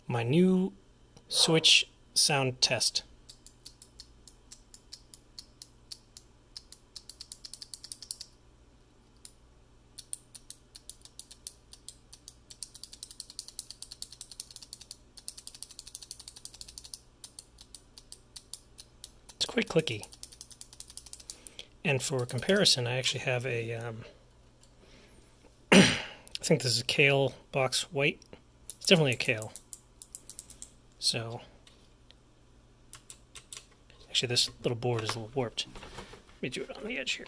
my new switch sound test. It's quite clicky. And for comparison, I actually have a, I think this is a Kale box white. It's definitely a Kale. So, actually this little board is a little warped. Let me do it on the edge here.